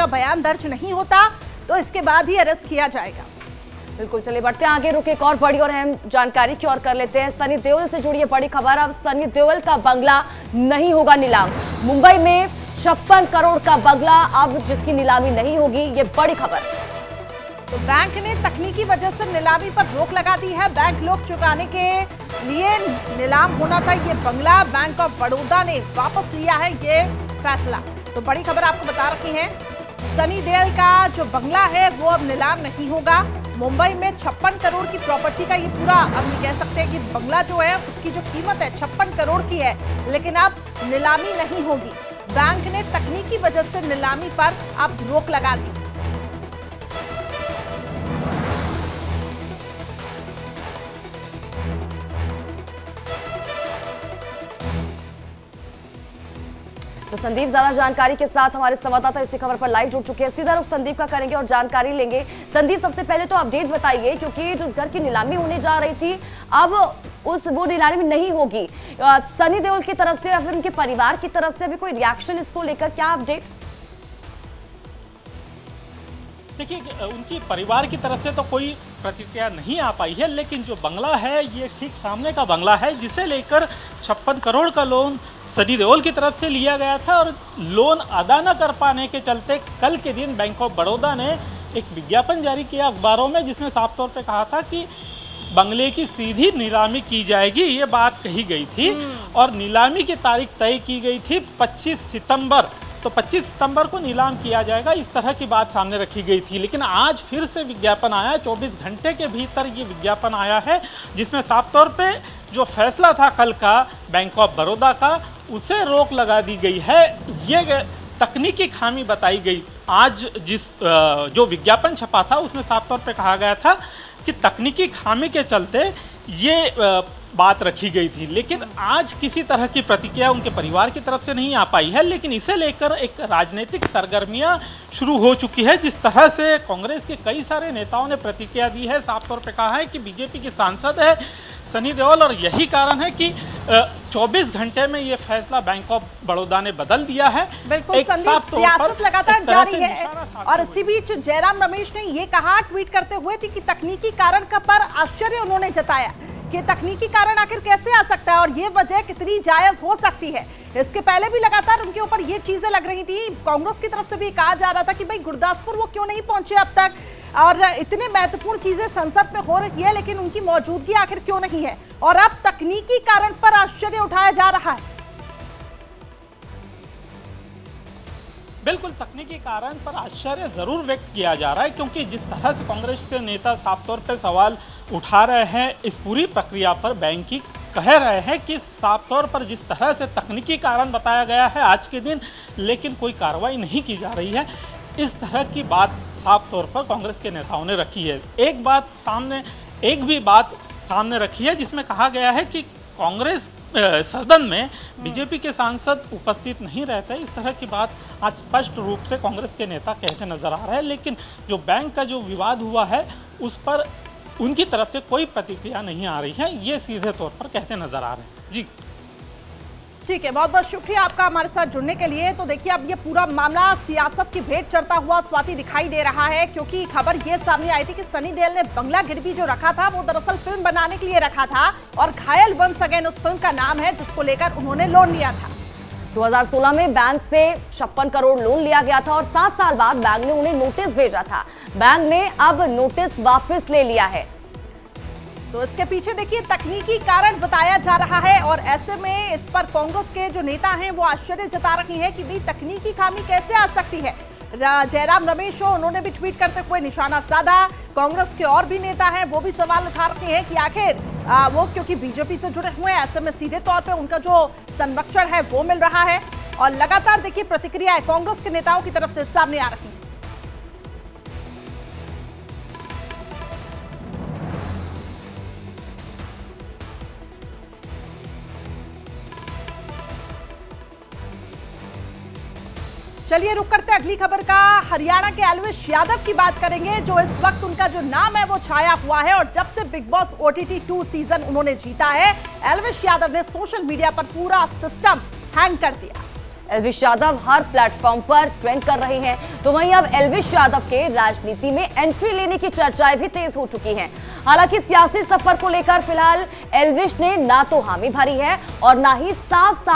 का बयान दर्ज नहीं होता तो इसके बाद ही अरेस्ट किया जाएगा। बिल्कुल, चलिए बढ़ते हैं आगे, रुक एक और बड़ी और अहम जानकारी की ओर कर लेते हैं। सनी देओल से जुड़ी ये बड़ी खबर। अब सनी देओल का बंगला नहीं होगा नीलाम। मुंबई में 56 करोड़ का बंगला अब जिसकी नीलामी नहीं होगी, ये बड़ी खबर। तो बैंक ने तकनीकी वजह से नीलामी पर रोक लगा दी है। बैंक लोग चुकाने के लिए नीलाम होना था ये बंगला, बैंक ऑफ बड़ौदा ने वापस लिया है ये फैसला। तो बड़ी खबर आपको बता रखी है, सनी देओल का जो बंगला है वो अब नीलाम नहीं होगा। मुंबई में 56 करोड़ की प्रॉपर्टी का ये पूरा, अब ये कह सकते हैं कि बंगला जो है उसकी जो कीमत है 56 करोड़ की है, लेकिन अब नीलामी नहीं होगी। बैंक ने तकनीकी वजह से नीलामी पर अब रोक लगा दी। तो संदीप ज्यादा जानकारी के साथ हमारे संवाददाता इसी खबर पर लाइव जुड़ चुके हैं। सीधा रुख संदीप का करेंगे और जानकारी लेंगे। संदीप, सबसे पहले तो अपडेट बताइए, क्योंकि जिस घर की नीलामी होने जा रही थी अब वो नीलामी नहीं होगी। सनी देओल की तरफ से या फिर उनके परिवार की तरफ से अभी कोई रिएक्शन इसको लेकर, क्या अपडेट? देखिए, उनकी परिवार की तरफ से तो कोई प्रतिक्रिया नहीं आ पाई है, लेकिन जो बंगला है ये ठीक सामने का बंगला है जिसे लेकर 56 करोड़ का लोन सनी देओल की तरफ से लिया गया था। और लोन अदा न कर पाने के चलते कल के दिन बैंक ऑफ बड़ौदा ने एक विज्ञापन जारी किया अखबारों में, जिसमें साफ तौर पे कहा था कि बंगले की सीधी नीलामी की जाएगी, ये बात कही गई थी। और नीलामी की तारीख तय की गई थी 25 सितंबर, तो 25 सितंबर को नीलाम किया जाएगा, इस तरह की बात सामने रखी गई थी। लेकिन आज फिर से विज्ञापन आया, 24 घंटे के भीतर ये विज्ञापन आया है, जिसमें साफ तौर पे जो फैसला था कल का बैंक ऑफ बड़ौदा का, उसे रोक लगा दी गई है। ये तकनीकी खामी बताई गई। आज जो विज्ञापन छपा था उसमें साफ तौर पे कहा गया था कि तकनीकी खामी के चलते ये बात रखी गई थी। लेकिन आज किसी तरह की प्रतिक्रिया उनके परिवार की तरफ से नहीं आ पाई है। लेकिन इसे लेकर एक राजनीतिक सरगर्मियां शुरू हो चुकी है। जिस तरह से कांग्रेस के कई सारे नेताओं ने प्रतिक्रिया दी है, साफ तौर पे कहा है कि बीजेपी की सांसद है सनी देओल, और यही कारण है कि 24 घंटे में ये फैसला बैंक ऑफ बड़ौदा ने बदल दिया है। बिल्कुल संदीप, सियासत लगातार जारी है। और इसी बीच जयराम रमेश ने ये कहा ट्वीट करते हुए थी कि तकनीकी कारण का पर आश्चर्य उन्होंने जताया कि तकनीकी कारण आखिर कैसे आ सकता है और ये वजह कितनी जायज हो सकती है। इसके पहले भी लगातार उनके ऊपर ये चीजें लग रही थी। कांग्रेस की तरफ से भी कहा जा रहा था कि भाई गुरदासपुर वो क्यों नहीं पहुंचे अब तक, और इतने महत्वपूर्ण चीजें संसद में हो रही है लेकिन उनकी मौजूदगी आखिर क्यों नहीं है। और अब तकनीकी कारण पर आश्चर्य उठाया जा रहा है। बिल्कुल, तकनीकी कारण पर आश्चर्य जरूर व्यक्त किया जा रहा है, क्योंकि जिस तरह से कांग्रेस के नेता साफ तौर पर सवाल उठा रहे हैं इस पूरी प्रक्रिया पर, बैंक की कह रहे हैं कि साफ तौर पर जिस तरह से तकनीकी कारण बताया गया है आज के दिन, लेकिन कोई कार्रवाई नहीं की जा रही है, इस तरह की बात साफ तौर पर कांग्रेस के नेताओं ने रखी है। एक भी बात सामने रखी है जिसमें कहा गया है कि कांग्रेस सदन में बीजेपी के सांसद उपस्थित नहीं रहते। इस तरह की बात आज स्पष्ट रूप से कांग्रेस के नेता कहते नजर आ रहे हैं। लेकिन जो बैंक का जो विवाद हुआ है उस पर उनकी तरफ से कोई प्रतिक्रिया नहीं आ रही है, ये सीधे तौर पर कहते नजर आ रहे हैं। जी ठीक है, बहुत बहुत शुक्रिया आपका हमारे साथ जुड़ने के लिए। तो देखिए, अब ये पूरा मामला सियासत की भेंट चढ़ता हुआ स्वाति दिखाई दे रहा है, क्योंकि खबर ये सामने आई थी कि सनी देओल ने बंगला गिरवी जो रखा था वो दरअसल फिल्म बनाने के लिए रखा था, और घायल वंस अगेन उस फिल्म का नाम है जिसको लेकर उन्होंने लोन लिया था। 2016 में बैंक से 56 करोड़ लोन लिया गया था और 7 साल बाद बैंक ने उन्हें नोटिस भेजा था। बैंक ने अब नोटिस वापस ले लिया है। तो इसके पीछे देखिए तकनीकी कारण बताया जा रहा है, और ऐसे में इस पर कांग्रेस के जो नेता हैं वो आश्चर्य जता रहे हैं कि भाई तकनीकी खामी कैसे आ सकती है। जयराम रमेश उन्होंने भी ट्वीट करते हुए निशाना साधा। कांग्रेस के और भी नेता हैं वो भी सवाल उठा रहे हैं कि आखिर वो क्योंकि बीजेपी से जुड़े हुए हैं, ऐसे में सीधे तौर पे उनका जो संरक्षण है वो मिल रहा है। और लगातार देखिए प्रतिक्रियाएं कांग्रेस के नेताओं की तरफ से सामने आ रही है। चलिए रुक करते हैं अगली खबर का। हरियाणा के एल्विश यादव की बात करेंगे, जो इस वक्त उनका जो नाम है वो छाया हुआ है, और जब से बिग बॉस OTT 2 सीजन उन्होंने जीता है, एल्विश यादव ने सोशल मीडिया पर पूरा सिस्टम हैंग कर दिया। एल्विश यादव हर प्लेटफॉर्म पर ट्रेंड कर रहे हैं। तो वहीं अब एल्विश यादव के राजनीति में एंट्री लेने की चर्चाएं भी तेज हो चुकी हैं। हालांकि सियासी सफर को लेकर फिलहाल एल्विश ने ना तो हामी भरी है और ना ही साफ